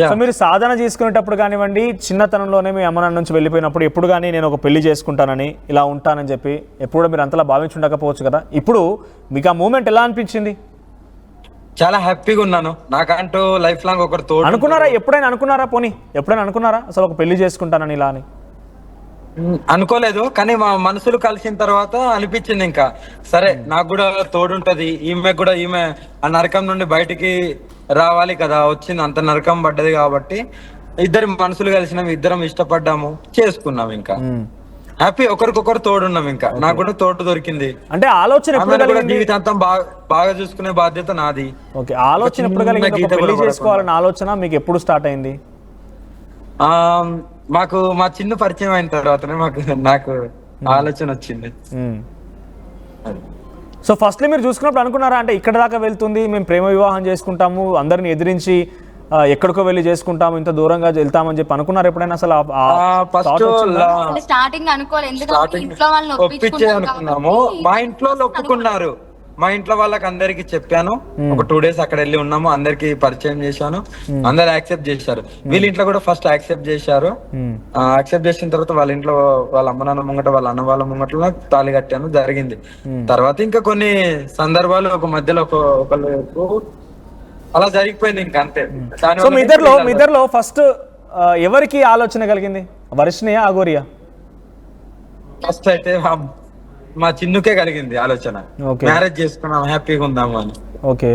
So మీరు సాధన చేసుకునేటప్పుడు కానివ్వండి, చిన్నతనంలోనే మీ అమ్మ నాన్న నుంచి వెళ్ళిపోయినప్పుడు ఎప్పుడు కానీ నేను ఒక పెళ్లి చేసుకుంటానని, ఇలా ఉంటానని చెప్పి ఎప్పుడు మీరు అంతలా భావించి ఉండకపోవచ్చు కదా. ఇప్పుడు మీకు ఆ మూమెంట్ ఎలా అనిపించింది? చాలా హ్యాపీగా ఉన్నాను. నాకంటూ లైఫ్ లాంగ్ ఒకరు తోడు అనుకున్నారా? ఎప్పుడైనా అనుకున్నారా? పోనీ ఎప్పుడైనా అనుకున్నారా అసలు ఒక పెళ్లి చేసుకుంటానని ఇలా అని? అనుకోలేదు, కానీ మా మనసులు కలిసిన తర్వాత అనిపించింది ఇంకా సరే నాకు కూడా తోడుంటది, ఈమె కూడా ఈమె ఆ నరకం నుండి బయటికి రావాలి కదా, వచ్చింది అంత నరకం పడ్డది కాబట్టి ఇద్దరి మనసులు కలిసినాం, ఇద్దరం ఇష్టపడ్డాము, చేసుకున్నాం. ఇంకా హ్యాపీ, ఒకరికొకరు తోడున్నాం. ఇంకా నాకు కూడా తోడు దొరికింది. అంటే ఆలోచన ఎప్పుడు ఆమెను కూడా కలిగింది? జీవితాంతం బాగా చూసుకునే బాధ్యత నాది. ఓకే, ఆలోచన ఎప్పుడు కలిగింది? ఒక పెళ్లి చేసుకోవాలన్న ఆలోచన మీకు ఎప్పుడు స్టార్ట్ అయింది? ఆ మాకు మా చిన్న పరిచయం అయిన తర్వాతనే నాకు ఆలోచన వచ్చింది. సో ఫస్ట్లీ మీరు చూసుకున్నప్పుడు అనుకున్నారా అంటే ఇక్కడ దాకా వెళ్తుంది, మేము ప్రేమ వివాహం చేసుకుంటాము, అందరిని ఎదిరించి ఎక్కడికో వెళ్ళి చేసుకుంటాము, ఇంత దూరంగా వెళ్తామని చెప్పి అనుకున్నారు ఎప్పుడైనా? అసలు స్టార్టింగ్ అనుకోలేదు, ఎందుకంటే ఇంట్లో వాళ్ళని ఒప్పించే అనుకున్నాము. మా ఇంట్లో ఒప్పుకున్నారు. మా ఇంట్లో వాళ్ళకి అందరికి చెప్పాను. ఒక 2 days అక్కడ వెళ్ళి ఉన్నాము, అందరికి పరిచయం చేశాను, అందరు యాక్సెప్ట్ చేశారు. వీళ్ళ ఇంట్లో కూడా ఫస్ట్ యాక్సెప్ట్ చేశారు. యాక్సెప్ట్ చేసిన తర్వాత వాళ్ళ ఇంట్లో వాళ్ళ అమ్మ నాన్న ముంగట, వాళ్ళ అన్న వాళ్ళ ముంగట తాళి కట్టాను, జరిగింది. తర్వాత ఇంకా కొన్ని సందర్భాలు ఒక మధ్యలో ఒకళ్ళు అలా జరిగిపోయింది, ఇంకా అంతే. సో మీ ఇద్దరిలో ఫస్ట్ ఎవరికి ఆలోచన కలిగింది? వర్షినియా, అఘోరియా? ఫస్ట్ అయితే మా చిన్నుకే కలిగింది ఆలోచన, మ్యారేజ్ చేసుకున్నాం, హ్యాపీగా ఉందాము అని. ఓకే.